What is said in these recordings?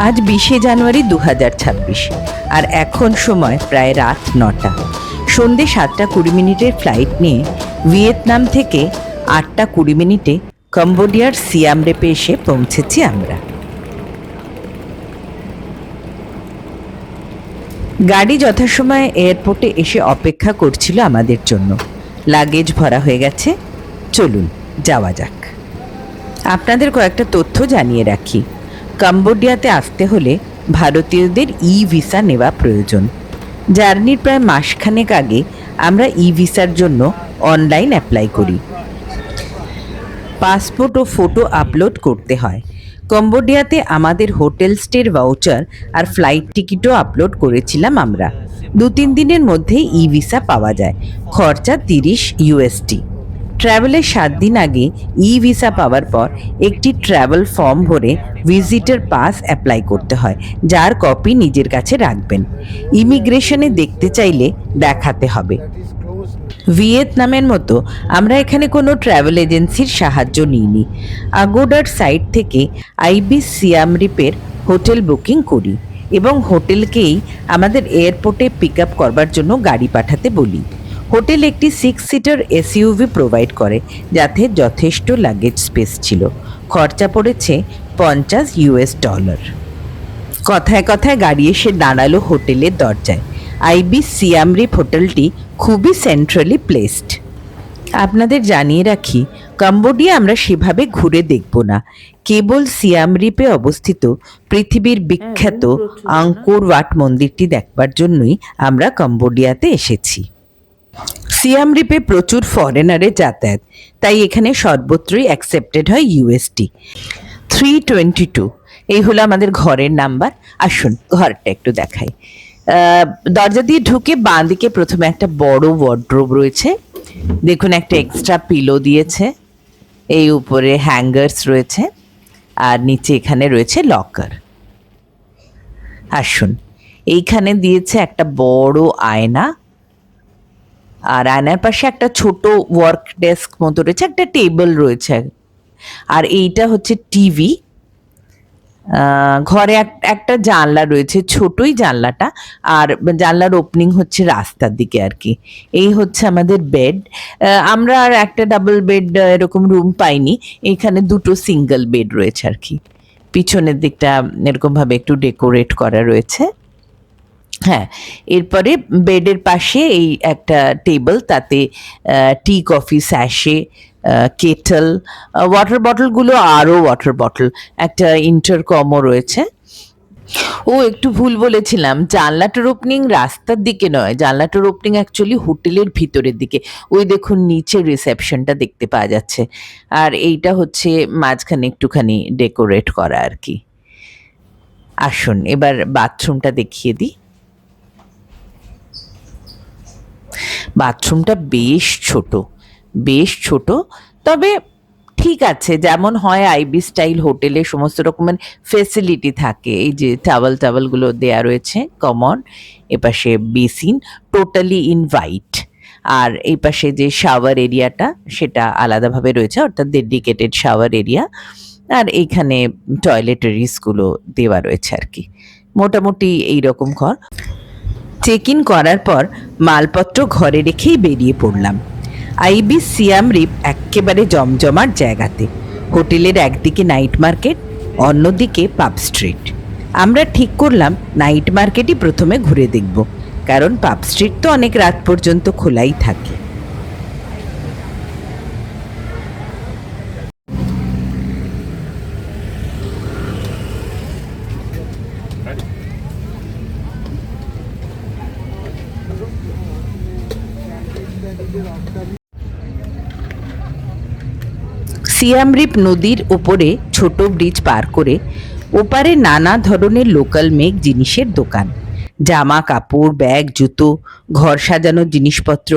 আজ 20শে জানুয়ারি 2026 আর এখন সময় প্রায় রাত 9টা। সন্ধে 7:20 ফ্লাইট নিয়ে ভিয়েতনাম থেকে 8:20 কম্বোডিয়ার সিয়াম রিপে এসে পৌঁছেছি আমরা। গাড়ি যথাসময়ে এয়ারপোর্টে এসে অপেক্ষা করছিল আমাদের জন্য। লাগেজ ভরা হয়ে গেছে, চলুন যাওয়া যাক। আপনাদের কয়েকটা তথ্য জানিয়ে রাখি। কম্বোডিয়াতে আসতে হলে ভারতীয়দের ই ভিসা নেওয়া প্রয়োজন। জার্নির প্রায় মাসখানেক আগে আমরা ই ভিসার জন্য অনলাইন অ্যাপ্লাই করি। পাসপোর্ট ও ফটো আপলোড করতে হয়। কম্বোডিয়াতে আমাদের হোটেল স্টের ভাউচার আর ফ্লাইট টিকিটও আপলোড করেছিলাম আমরা। 2-3 দিনের মধ্যেই ই ভিসা পাওয়া যায়, খরচা 30 USD। ট্রাভেলের 7 দিন আগে ই ভিসা পাওয়ার পর একটি ট্রাভেল ফর্ম ভরে ভিজিটর পাস অ্যাপ্লাই করতে হয়, যার কপি নিজের কাছে রাখবেন। ইমিগ্রেশনে দেখতে চাইলে দেখাতে হবে। ভিয়েতনামের মতো আমরা এখানে কোনো ট্রাভেল এজেন্সির সাহায্য নিইনি। আগোডার সাইট থেকে আইবিস সিয়াম রিপের হোটেল বুকিং করি এবং হোটেলকেই আমাদের এয়ারপোর্টে পিক আপ করবার জন্য গাড়ি পাঠাতে বলি। হোটেল একটি 6 সিটার SUV প্রোভাইড করে, যাতে যথেষ্ট লাগেজ স্পেস ছিল। খরচা পড়েছে $50। কথায় কথায় গাড়ি এসে দাঁড়ালো হোটেলের দরজায়। আইবিস সিয়াম রিপ হোটেলটি খুবই সেন্ট্রালি প্লেসড। আপনাদের জানিয়ে রাখি, কম্বোডিয়া আমরা সেভাবে ঘুরে দেখব না। কেবল সিয়াম রিপে অবস্থিত পৃথিবীর বিখ্যাত আঙ্কোর ওয়াট মন্দিরটি দেখবার জন্যই আমরা কম্বোডিয়াতে এসেছি। সিয়াম রিপে প্রচুর ফরেনারের যাতায়াত, তাই এখানে সর্বত্রই অ্যাকসেপ্টেড হয় USD। 322 এই হলো আমাদের ঘরের নাম্বার। আসুন ঘরটা একটু দেখাই। দরজা দিয়ে ঢুকে বাঁ দিকে প্রথমে একটা বড় ওয়ার্ড্রোব রয়েছে। দেখুন, একটা এক্সট্রা পিলো দিয়েছে, এই উপরে হ্যাঙ্গার্স রয়েছে, আর নিচে এখানে রয়েছে লকার। আসুন, এইখানে দিয়েছে একটা বড় আয়না, আর আয়নার পাশে একটা ছোট ওয়ার্ক ডেস্ক মতো রয়েছে, একটা টেবিল রয়েছে, আর এইটা হচ্ছে টিভি। ঘরে একটা জানলা রয়েছে, ছোটই জানলাটা, আর জানলার ওপেনিং হচ্ছে রাস্তার দিকে আর কি। এই হচ্ছে আমাদের বেড। আমরা আর একটা ডাবল বেড এরকম রুম পাইনি, এখানে 2টো সিঙ্গেল বেড রয়েছে আর কি। পিছনের দিকটা এরকমভাবে একটু ডেকোরেট করা রয়েছে। হ্যাঁ, এরপরে বেডের পাশে এই একটা টেবিল, তাতে tea coffee sachet, kettle, water বটলগুলো, আরও ওয়াটার বটল, একটা ইন্টারকমও রয়েছে। একটু ভুল বলেছিলাম, জানলাটার ওপেনিং রাস্তার দিকে নয়, জানলাটার ওপেনিং অ্যাকচুয়ালি হোটেলের ভিতরের দিকে। ওই দেখুন নিচে রিসেপশনটা দেখতে পাওয়া যাচ্ছে, আর এইটা হচ্ছে মাঝখানে একটুখানি ডেকোরেট করা আর কি। আসুন এবার বাথরুমটা দেখিয়ে দিই। বাথরুমটা বেশ ছোট, তবে ঠিক আছে, যেমন হয় আইবি স্টাইল হোটেলে সমস্ত রকমের ফেসিলিটি থাকে। এই যে টাওয়ালগুলো দেয়া রয়েছে কমন, এপাশে বেসিন টোটালি ইন হোয়াইট, আর এই পাশে যে শাওয়ার এরিয়াটা সেটা আলাদাভাবে রয়েছে, অর্থাৎ ডেডিকেটেড শাওয়ার এরিয়া, আর এইখানে টয়লেটারিজগুলো দেওয়া রয়েছে আর কি। মোটামুটি এইরকম ঘর। চেক ইন করার পর মালপত্র ঘরে রেখেই বেরিয়ে পড়লাম। আইবিস সিয়াম রিপ একেবারে জমজমাট জায়গাতে। হোটেলের একদিকে নাইট মার্কেট, অন্যদিকে পাব স্ট্রিট। আমরা ঠিক করলাম নাইট মার্কেটই প্রথমে ঘুরে দেখব, কারণ পাব স্ট্রিট তো অনেক রাত পর্যন্ত খোলাই থাকে। সিয়াম রিপ নদীর ওপরে ছোট ব্রিজ পার করে ওপারে নানা ধরনের লোকাল মেক জিনিসের দোকান, জামা কাপড়, ব্যাগ, জুতো, ঘর সাজানোর জিনিসপত্র।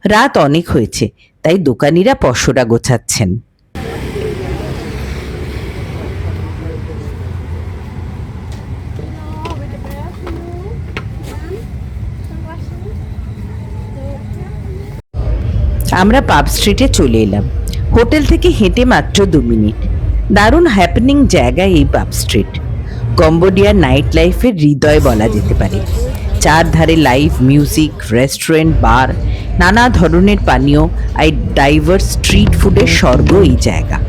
রাত অনেক হয়েছে, তাই দোকানিরা পসরা গোছাচ্ছেন। আমরা পাব স্ট্রিটে চলে এলাম। হোটেল থেকে হেঁটে মাত্র 2 মিনিট। দারুণ হ্যাপেনিং জায়গা এই পাব স্ট্রিট। কম্বোডিয়ার নাইট লাইফের হৃদয় বলা যেতে পারে। চারধারে লাইভ মিউজিক, রেস্টুরেন্ট, বার, নানা ধরনের পানীয় আর ডাইভার্স স্ট্রিট ফুডের স্বর্গ এই জায়গা।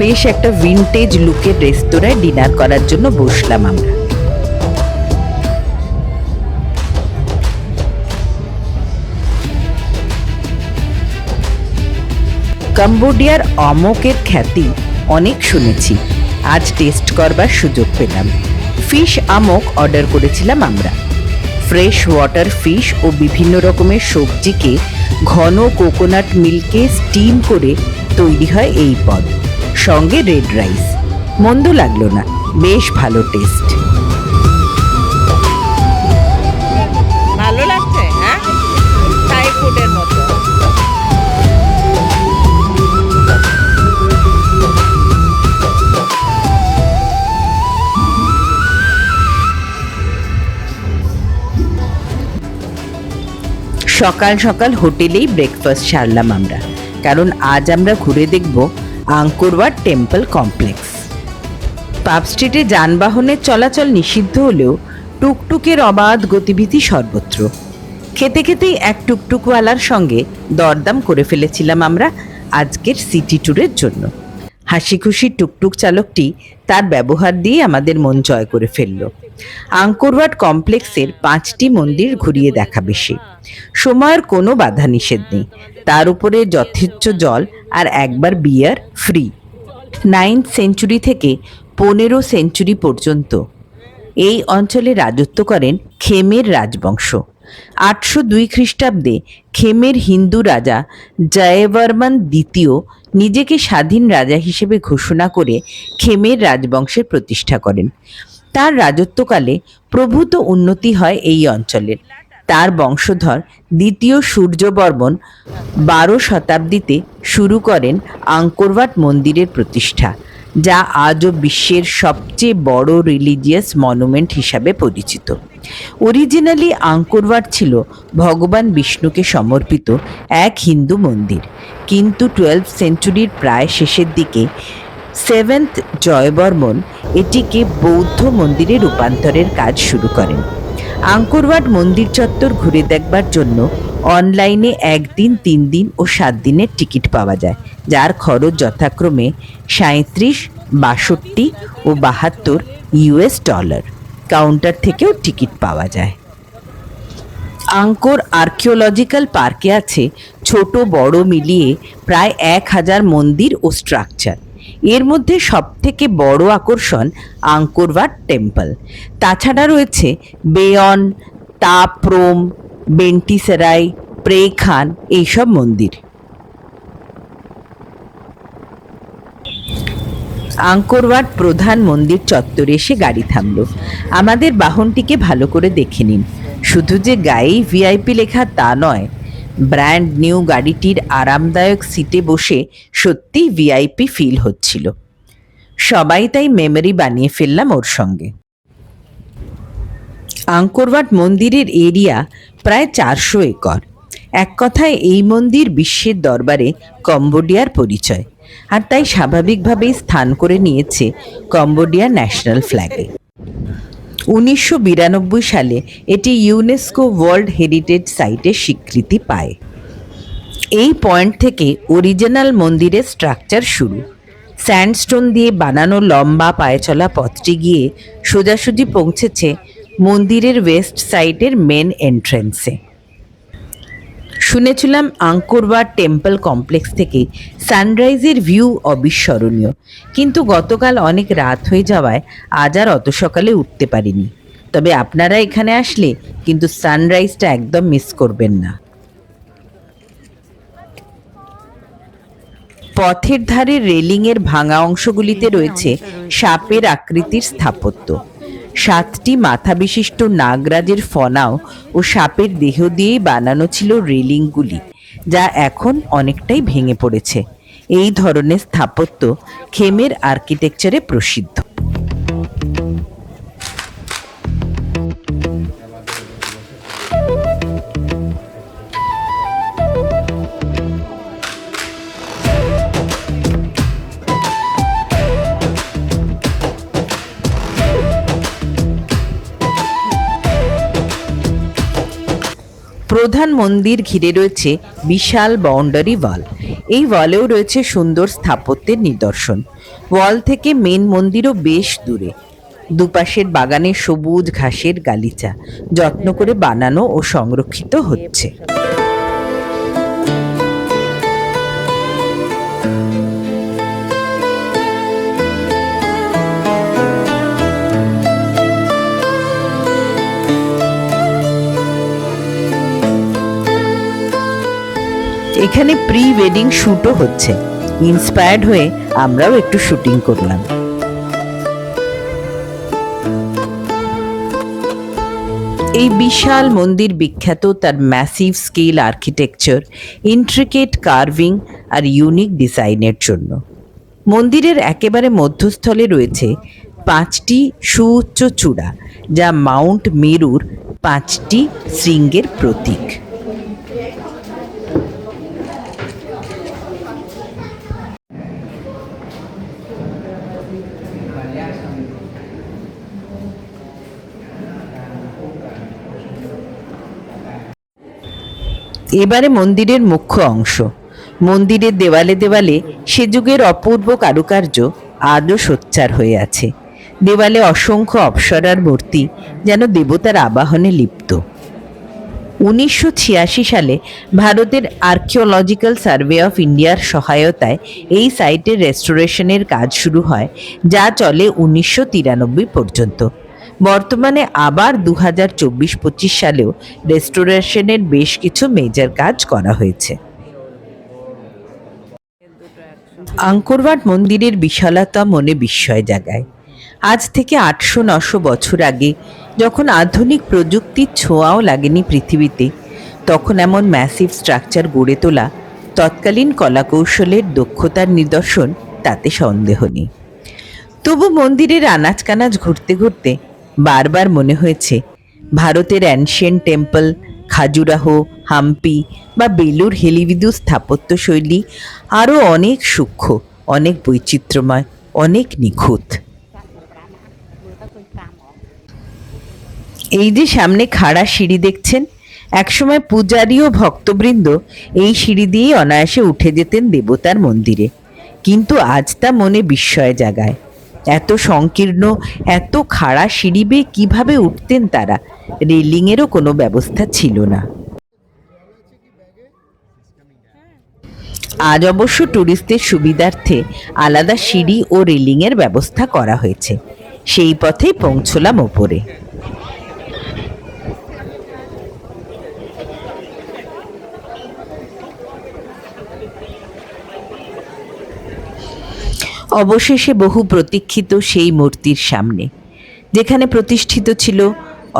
বেশ একটা ভিনটেজ লুকের রেস্তোরাঁয় ডিনার করার জন্য বসলাম আমরা। কম্বোডিয়ার অমকের খ্যাতি অনেক শুনেছি, আজ টেস্ট করবার সুযোগ পেলাম। ফিশ আমক অর্ডার করেছিলাম আমরা। ফ্রেশ ওয়াটার ফিশ ও বিভিন্ন রকমের সবজিকে ঘন কোকোনাট মিল্কে স্টিম করে তৈরি হয় এই পদ, সঙ্গে রেড রাইস। মন্দ লাগলো না, বেশ ভালো টেস্ট। ভালো লাগছে, হ্যাঁ, থাই ফুডের মতো। সকাল সকাল হোটেলেই ব্রেকফাস্ট সারলাম আমরা, কারণ আজ আমরা ঘুরে দেখব আঙ্কোরওয়াট টেম্পল কমপ্লেক্স। পাব স্ট্রিটে যানবাহনের চলাচল নিষিদ্ধ হলেও টুকটুকের অবাধ গতিবিধি সর্বত্র। খেতে খেতেই এক টুকটুকওয়ালার সঙ্গে দরদাম করে ফেলেছিলাম আমরা আজকের সিটি ট্যুরের জন্য। হাসি খুশি টুকটুক চালকটি তার ব্যবহার দিয়ে আমাদের মন জয় করে ফেলল। আঙ্কোরওয়াট কমপ্লেক্সের 5টি মন্দির ঘুরিয়ে দেখাবে সে। সময়ের কোনো বাধা নিষেধ নেই, তার উপরে যথেচ্ছ জল আর একবার বিয়ার ফ্রি। 9th সেঞ্চুরি থেকে 15 সেঞ্চুরি পর্যন্ত এই অঞ্চলে রাজত্ব করেন খেমের রাজবংশ। 802 খ্রিস্টাব্দে খেমের হিন্দু রাজা জয়বর্মন দ্বিতীয় নিজেকে স্বাধীন রাজা হিসেবে ঘোষণা করে খেমের রাজবংশের প্রতিষ্ঠা করেন। তার রাজত্বকালে প্রভূত উন্নতি হয় এই অঞ্চলের। তার বংশধর দ্বিতীয় সূর্যবর্মন 12 শতাব্দীতে শুরু করেন আঙ্কোরওয়াট মন্দিরের প্রতিষ্ঠা, যা আজও বিশ্বের সবচেয়ে বড় রিলিজিয়াস মনুমেন্ট হিসাবে পরিচিত। অরিজিনালি আঙ্কোরওয়াট ছিল ভগবান বিষ্ণুকে সমর্পিত এক হিন্দু মন্দির, কিন্তু 12th সেঞ্চুরির প্রায় শেষের দিকে 7th জয়বর্মন এটিকে বৌদ্ধ মন্দিরে রূপান্তরের কাজ শুরু করেন। আঙ্কোরওয়াট মন্দির চত্বর ঘুরে দেখবার জন্য অনলাইনে 1 দিন, 3 দিন ও 7 দিনের টিকিট পাওয়া যায়, যার খরচ যথাক্রমে 37, 62 ও 72 US ডলার। কাউন্টার থেকেও টিকিট পাওয়া যায়। আঙ্কোর আর্কিওলজিক্যাল পার্কে আছে ছোট বড় মিলিয়ে প্রায় 1000 মন্দির ও স্ট্রাকচার। এর মধ্যে সবথেকে বড় আকর্ষণ আঙ্কোরওয়াট টেম্পল। তাছাড়া রয়েছে বেয়ন, তাপ্রোম, বেন্টিসেরাই, প্রেখান এইসব মন্দির। আঙ্কোরওয়াট প্রধান মন্দির চত্বরে এসে গাড়ি থামলো। আমাদের বাহনটিকে ভালো করে দেখে নিন। শুধু যে গায়েই ভিআইপি লেখা তা নয়, ব্র্যান্ড নিউ গাড়িটির আরামদায়ক সিটে বসে সত্যিই ভিআইপি ফিল হচ্ছিল। সবাই তাই মেমরি বানিয়ে ফেললাম ওর সঙ্গে। আঙ্কোরওয়াট মন্দিরের এরিয়া প্রায় 400 একর। এক কথায় এই মন্দির বিশ্বের দরবারে কম্বোডিয়ার পরিচয়, আর তাই স্বাভাবিকভাবেই স্থান করে নিয়েছে কম্বোডিয়ার ন্যাশনাল ফ্ল্যাগে। 1992 সালে এটি ইউনেস্কো ওয়ার্ল্ড হেরিটেজ সাইটের স্বীকৃতি পায়। এই পয়েন্ট থেকে অরিজিনাল মন্দিরের স্ট্রাকচার শুরু। স্যান্ডস্টোন দিয়ে বানানো লম্বা পায়ে চলা পথটি গিয়ে সোজাসুজি পৌঁছেছে মন্দিরের ওয়েস্ট সাইডের মেন এন্ট্রেন্সে। শুনেছিলাম আঙ্কোরওয়াট টেম্পল কমপ্লেক্স থেকে সানরাইজের ভিউ অবিস্মরণীয়, কিন্তু গতকাল অনেক রাত হয়ে যাওয়ায় আজ আর অত সকালে উঠতে পারিনি। তবে আপনারা এখানে আসলে কিন্তু সানরাইজটা একদম মিস করবেন না। পথের ধারে রেলিংয়ের ভাঙা অংশগুলিতে রয়েছে সাপের আকৃতির স্থাপত্য। 7টি মাথা বিশিষ্ট নাগরাজের ফনাও ও সাপের দেহ দিয়েই বানানো ছিল রেলিংগুলি, যা এখন অনেকটাই ভেঙে পড়েছে। এই ধরনের স্থাপত্য খেমের আর্কিটেকচারে প্রসিদ্ধ। প্রধান মন্দির ঘিরে রয়েছে বিশাল বাউন্ডারি ওয়াল। এই ওয়ালেও রয়েছে সুন্দর স্থাপত্যের নিদর্শন। ওয়াল থেকে মেন মন্দিরও বেশ দূরে। দুপাশের বাগানে সবুজ ঘাসের গালিচা যত্ন করে বানানো ও সংরক্ষিত হচ্ছে। এখানে প্রি ওয়েডিং শুটও হচ্ছে। ইন্সপায়ার্ড হয়ে আমরাও একটু শুটিং করলাম। এই বিশাল মন্দির বিখ্যাত তার massive scale architecture, intricate carving আর ইউনিক ডিজাইনের জন্য। মন্দিরের একেবারে মধ্যস্থলে রয়েছে 5টি সুউচ্চ চূড়া, যা মাউন্ট মেরুর 5টি শৃঙ্গের প্রতীক। এবারে মন্দিরের মুখ্য অংশ। মন্দিরের দেওয়ালে দেওয়ালে সে যুগের অপূর্ব কারুকার্য আজও সোচ্চার হয়ে আছে। দেওয়ালে অসংখ্য অপ্সরার মূর্তি যেন দেবতার আবাহনে লিপ্ত। 1986 সালে ভারতের আর্কিওলজিক্যাল সার্ভে অফ ইন্ডিয়ার সহায়তায় এই সাইটের রেস্টোরেশনের কাজ শুরু হয়, যা চলে 1993 পর্যন্ত। বর্তমানে আবার 2024-25 সালেও রেস্টোরেশনের বেশ কিছু মেজর কাজ করা হয়েছে। আঙ্করওয়াট মন্দিরের বিশালতা মনে বিস্ময় জাগায়। আজ থেকে 800-900 বছর আগে, যখন আধুনিক প্রযুক্তির ছোঁয়াও লাগেনি পৃথিবীতে, তখন এমন ম্যাসিভ স্ট্রাকচার গড়ে তোলা তৎকালীন কলাকৌশলের দক্ষতার নিদর্শন, তাতে সন্দেহ নেই। তবু মন্দিরের আনাচ কানাচ ঘুরতে ঘুরতে বারবার মনে হয়েছে ভারতের অ্যানশিয়েন্ট টেম্পল, খাজুরাহো, হাম্পি বা বেলুর হেলিবিদু স্থাপত্য শৈলী আরও অনেক সূক্ষ্ম, অনেক বৈচিত্র্যময়, অনেক নিখুঁত। এই যে সামনে খাড়া সিঁড়ি দেখছেন, একসময় পূজারী ও ভক্তবৃন্দ এই সিঁড়ি দিয়েই অনায়াসে উঠে যেতেন দেবতার মন্দিরে, কিন্তু আজ তা মনে বিস্ময় জাগায়। এত সংকীর্ণ, এত খাড়া সিঁড়ি বেয়ে কিভাবে উঠতেন তারা? রেলিংয়েরও কোনো ব্যবস্থা ছিল না। আজ অবশ্য ট্যুরিস্টদের সুবিধার্থে আলাদা সিঁড়ি ও রেলিংয়ের ব্যবস্থা করা হয়েছে। সেই পথেই পৌঁছলাম ওপরে। অবশেষে বহু প্রতীক্ষিত সেই মূর্তির সামনে, যেখানে প্রতিষ্ঠিত ছিল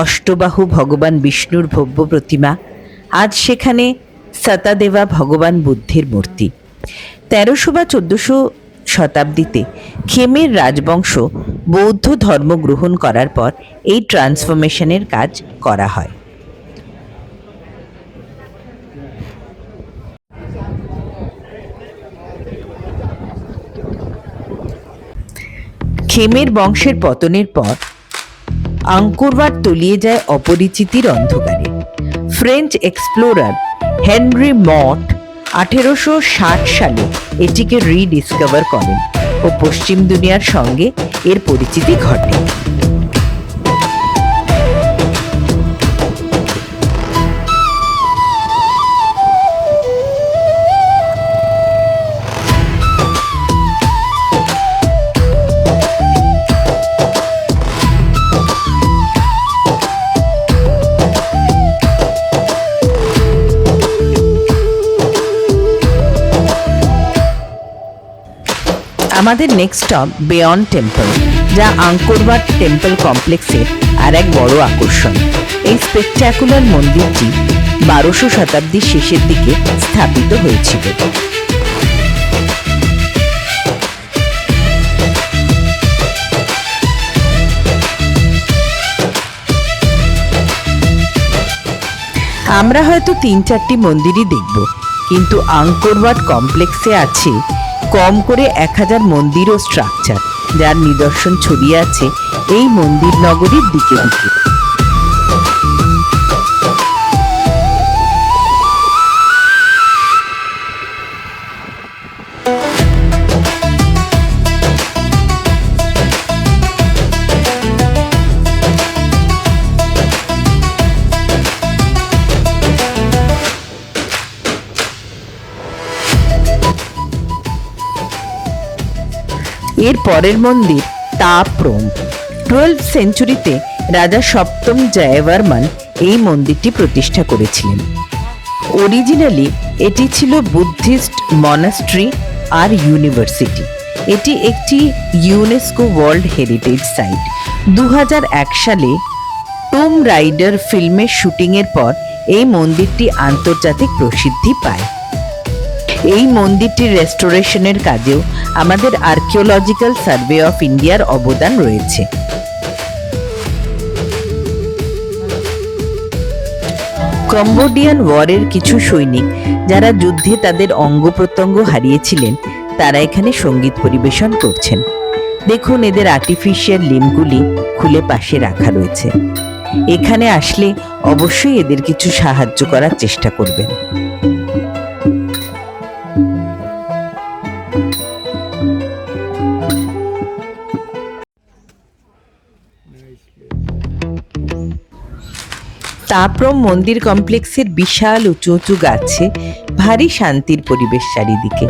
অষ্টবাহু ভগবান বিষ্ণুর ভব্য প্রতিমা, আজ সেখানে সতাদেবা ভগবান বুদ্ধের মূর্তি। 1300 বা 1400 শতাব্দীতে খেমের রাজবংশ বৌদ্ধ ধর্ম গ্রহণ করার পর এই ট্রান্সফরমেশনের কাজ করা হয়। খেমের বংশের পতনের পর আঙ্করওয়াট তলিয়ে যায় অপরিচিতির অন্ধকারে। ফ্রেঞ্চ এক্সপ্লোরার হেনরি মট 1860 সালে এটিকে রিডিসকভার করেন ও পশ্চিম দুনিয়ার সঙ্গে এর পরিচিতি ঘটে। আমাদের নেক্সট স্টপ বেয়ন্ড টেম্পল, যা আঙ্কোরবাট টেম্পল কমপ্লেক্সের আর এক বড় আকর্ষণ। এই স্পেকট্যাকুলার মন্দিরটি 12শো শতাব্দীর শেষের দিকে স্থাপিত হয়েছিল। আমরা হয়তো 3-4টি মন্দিরই দেখব, কিন্তু আঙ্কোরবাট কমপ্লেক্সে আছে কম করে 1000 মন্দির ও স্ট্রাকচার, যার নিদর্শন ছড়িয়ে আছে এই মন্দির নগরীর দিকে দিকে। এর পরের মন্দির তাপ্রোম। 12th সেঞ্চুরিতে রাজা সপ্তম জয়বর্মন এই মন্দিরটি প্রতিষ্ঠা করেছিলেন। অরিজিনালি এটি ছিল বুদ্ধিস্ট মনাস্ট্রি আর ইউনিভার্সিটি। এটি একটি ইউনেস্কো ওয়ার্ল্ড হেরিটেজ সাইট। 2001 সালে টুম রাইডার ফিল্মের শুটিংয়ের পর এই মন্দিরটি আন্তর্জাতিক প্রসিদ্ধি পায়। এই মন্দিরটির রেস্টোরেশনের কাজেও আমাদের আর্কিওলজিক্যাল সার্ভে অফ ইন্ডিয়ার অবদান রয়েছে। কম্বোডিয়ান ওয়ারের কিছু সৈনিক যারা যুদ্ধে তাদের অঙ্গ প্রত্যঙ্গ হারিয়েছিলেন, তারা এখানে সঙ্গীত পরিবেশন করছেন। দেখুন, এদের আর্টিফিশিয়াল লিম্বগুলি খুলে পাশে রাখা রয়েছে। এখানে আসলে অবশ্যই এদের কিছু সাহায্য করার চেষ্টা করবেন। তাপ্রোম মন্দির কমপ্লেক্সের বিশাল উঁচু উঁচু গাছে ভারী শান্তির পরিবেশ চারিদিকে।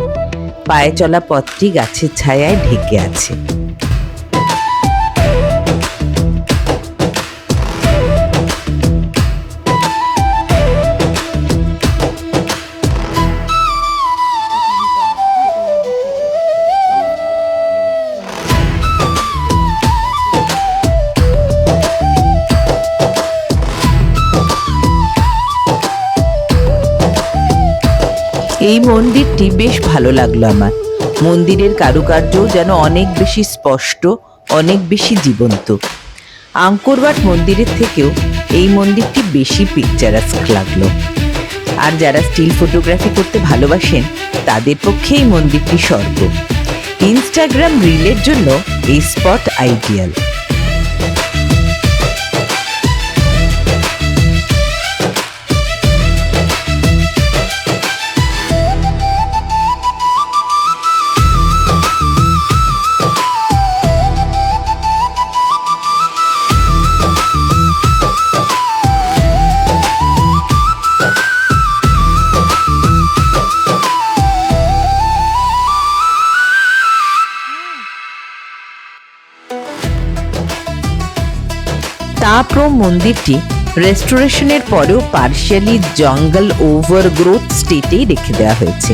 পায়ে চলা পথটি গাছের ছায়ায় ঢেকে আছে। এই মন্দিরটি বেশ ভালো লাগলো আমার। মন্দিরের কারুকার্য যেন অনেক বেশি স্পষ্ট, অনেক বেশি জীবন্ত। আঙ্কোরবাট মন্দিরের থেকেও এই মন্দিরটি বেশি পিকচারাস্ক লাগলো। আর যারা স্টিল ফটোগ্রাফি করতে ভালোবাসেন, তাদের পক্ষে এই মন্দিরটি স্বর্গ। ইনস্টাগ্রাম রিলের জন্য এই স্পট আইডিয়াল। তাপ্রোম মন্দিরটি রেস্টোরেশনের পরেও পার্শিয়ালি জঙ্গল ওভারগ্রোথ স্টেটেই রেখে দেওয়া হয়েছে।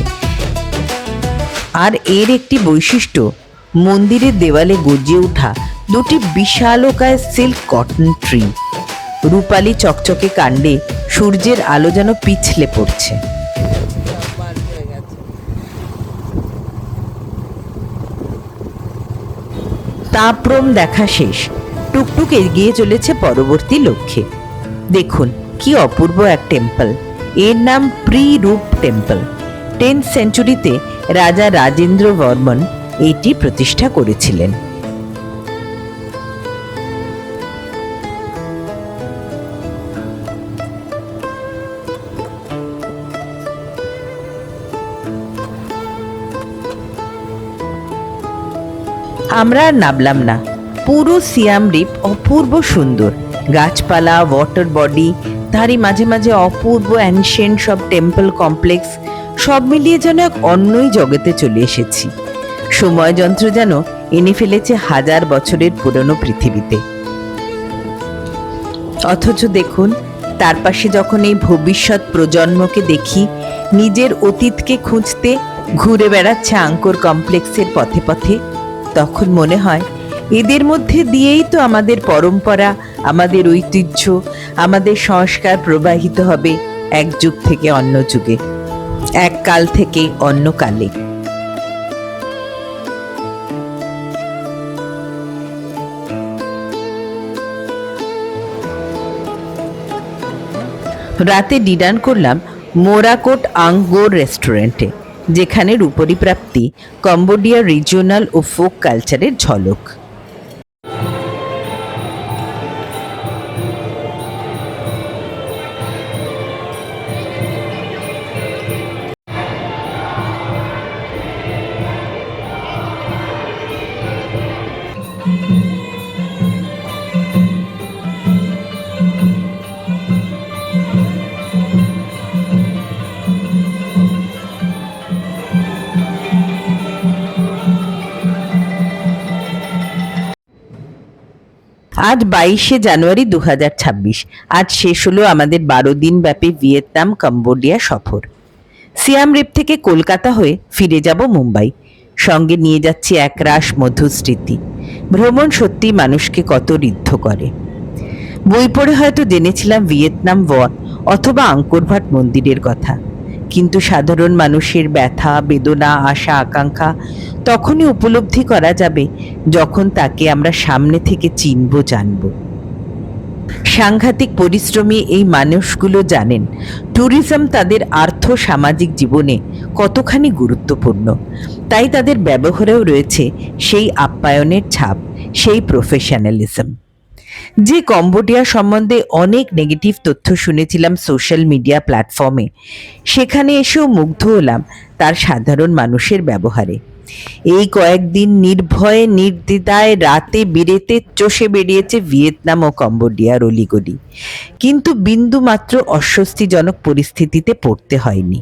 আর এর একটি বৈশিষ্ট্য, মন্দিরের দেওয়ালে গজিয়ে ওঠা দুটি বিশালকায় সিল্ক কটন ট্রি। রূপালি চকচকে কাণ্ডে সূর্যের আলো যেন পিছলে পড়ছে। তাপ্রোম দেখা শেষ, টুকটুক এগিয়ে চলেছে পরবর্তী লক্ষ্যে। দেখুন কি অপূর্ব এক টেম্পল। এর নাম প্রি-রূপ টেম্পল। 10th সেঞ্চুরিতে রাজা রাজেন্দ্র বর্মন এটি প্রতিষ্ঠা করেছিলেন। আমরা আর নামলাম না। পুরো সিয়াম রিপ অপূর্ব সুন্দর, গাছপালা, ওয়াটার বডি, তারই মাঝে মাঝে অপূর্ব অ্যানশিয়েন্ট সব টেম্পল কমপ্লেক্স, সব মিলিয়ে যেন এক অন্যই জগতে চলে এসেছি। সময় যন্ত্র যেন এনে ফেলেছে 1000 বছরের পুরনো পৃথিবীতে। অথচ দেখুন, তার পাশে যখন এই ভবিষ্যৎ প্রজন্মকে দেখি নিজের অতীতকে খুঁজতে ঘুরে বেড়াচ্ছে আঙ্কোর কমপ্লেক্সের পথে পথে, তখন মনে হয় এদের মধ্যে দিয়েই তো আমাদের পরম্পরা, আমাদের ঐতিহ্য, আমাদের সংস্কার প্রবাহিত হবে এক যুগ থেকে অন্য যুগে, এক কাল থেকে অন্য কালে। রাতে ডিনার করলাম মোরাকোট আঙ্গোর রেস্টুরেন্টে, যেখানে রূপরি প্রাপ্তি কম্বোডিয়ার রিজিওনাল ও ফোক কালচারের ঝলক। আজ 22শে জানুয়ারি 2026। আজ শেষ হলো আমাদের 12 দিন ব্যাপী ভিয়েতনাম কম্বোডিয়া সফর। সিয়াম রিপ থেকে কলকাতা হয়ে ফিরে যাব মুম্বাই। সঙ্গে নিয়ে যাচ্ছি একরাশ মধুর স্মৃতি। ভ্রমণ সত্যি মানুষকে কত ঋদ্ধ করে। বই পড়ে হয়তো জেনেছিলাম ভিয়েতনাম ওয়াল অথবা আঙ্কোর ভাট মন্দিরের কথা, কিন্তু সাধারণ মানুষের ব্যথা, বেদনা, আশা, আকাঙ্ক্ষা তখনই উপলব্ধি করা যাবে যখন তাকে আমরা সামনে থেকে চিনব, জানব। সাংঘাতিক পরিশ্রমী এই মানুষগুলো জানেন ট্যুরিজম তাদের আর্থ সামাজিক জীবনে কতখানি গুরুত্বপূর্ণ। তাই তাদের ব্যবহারেও রয়েছে সেই আপ্যায়নের ছাপ, সেই প্রফেশনালিজম। যে কম্বোডিয়া সম্বন্ধে অনেক নেগেটিভ তথ্য শুনেছিলাম সোশ্যাল মিডিয়া প্ল্যাটফর্মে, সেখানে এসেও মুগ্ধ হলাম তার সাধারণ মানুষের ব্যবহারে। এই কয়েকদিন নির্ভয়ে নির্দ্বিধায় রাতে বিরেতে চষে বেরিয়েছে ভিয়েতনাম ও কম্বোডিয়ার অলিগলি, কিন্তু বিন্দু মাত্র অস্বস্তিজনক পরিস্থিতিতে পড়তে হয়নি।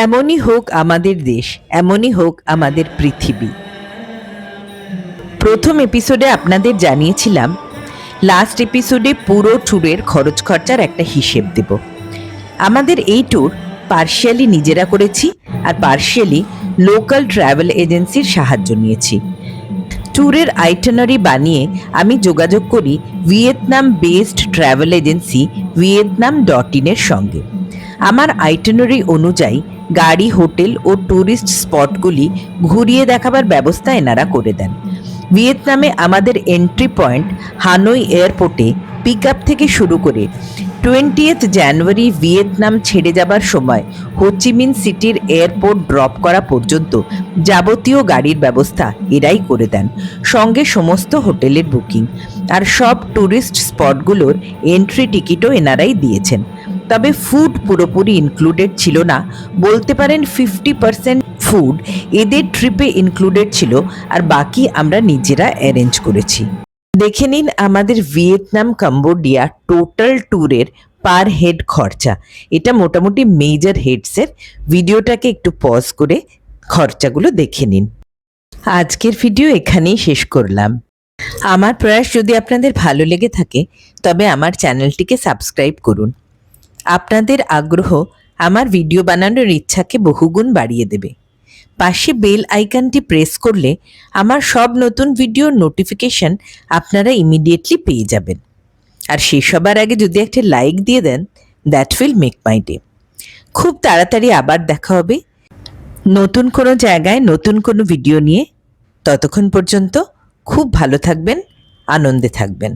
এমনই হোক আমাদের দেশ, এমনই হোক আমাদের পৃথিবী। প্রথম এপিসোডে আপনাদের জানিয়েছিলাম লাস্ট এপিসোডে পুরো ট্যুরের খরচ খরচার একটা হিসেব দেব। আমাদের এই ট্যুর পার্শিয়ালি নিজেরা করেছি আর পার্শিয়ালি লোকাল ট্রাভেল এজেন্সির সাহায্য নিয়েছি। ট্যুরের আইটিনারি বানিয়ে আমি যোগাযোগ করি ভিয়েতনাম বেসড ট্রাভেল এজেন্সি vietnam.in-এর সঙ্গে। আমার আইটিনারি অনুযায়ী গাড়ি, হোটেল ও ট্যুরিস্ট স্পটগুলি ঘুরিয়ে দেখাবার ব্যবস্থা এনারা করে দেন। ভিয়েতনামে আমাদের এন্ট্রি পয়েন্ট হানই এয়ারপোর্টে পিক আপ থেকে শুরু করে 20th জানুয়ারি ভিয়েতনাম ছেড়ে যাবার সময় হোচিমিন সিটির এয়ারপোর্ট ড্রপ করা পর্যন্ত যাবতীয় গাড়ির ব্যবস্থা এরাই করে দেন, সঙ্গে সমস্ত হোটেলের বুকিং আর সব ট্যুরিস্ট স্পটগুলোর এন্ট্রি টিকিটও এনারাই দিয়েছেন। তবে ফুড পুরোপুরি ইনক্লুডেড ছিল না, বলতে পারেন 50% ফুড এদের ট্রিপে ইনক্লুডেড ছিল, আর বাকি আমরা নিজেরা অ্যারেঞ্জ করেছি। দেখে নিন আমাদের ভিয়েতনাম কম্বোডিয়া টোটাল ট্যুরের পার হেড খরচা। এটা মোটামুটি মেজর হেডসের। ভিডিওটাকে একটু পজ করে খরচাগুলো দেখে নিন। আজকের ভিডিও এখানেই শেষ করলাম। আমার প্রয়াস যদি আপনাদের ভালো লেগে থাকে তবে আমার চ্যানেলটিকে সাবস্ক্রাইব করুন। আপনাদের আগ্রহ আমার ভিডিও বানানোর ইচ্ছাকে বহুগুণ বাড়িয়ে দেবে। পাশে বেল আইকনটি প্রেস করলে আমার সব নতুন ভিডিওর নোটিফিকেশন আপনারা ইমিডিয়েটলি পেয়ে যাবেন। আর সেসবার আগে যদি একটা লাইক দিয়ে দেন, that will make my day. খুব তাড়াতাড়ি আবার দেখা হবে নতুন কোনো জায়গায় নতুন কোনো ভিডিও নিয়ে। ততক্ষণ পর্যন্ত খুব ভালো থাকবেন, আনন্দে থাকবেন।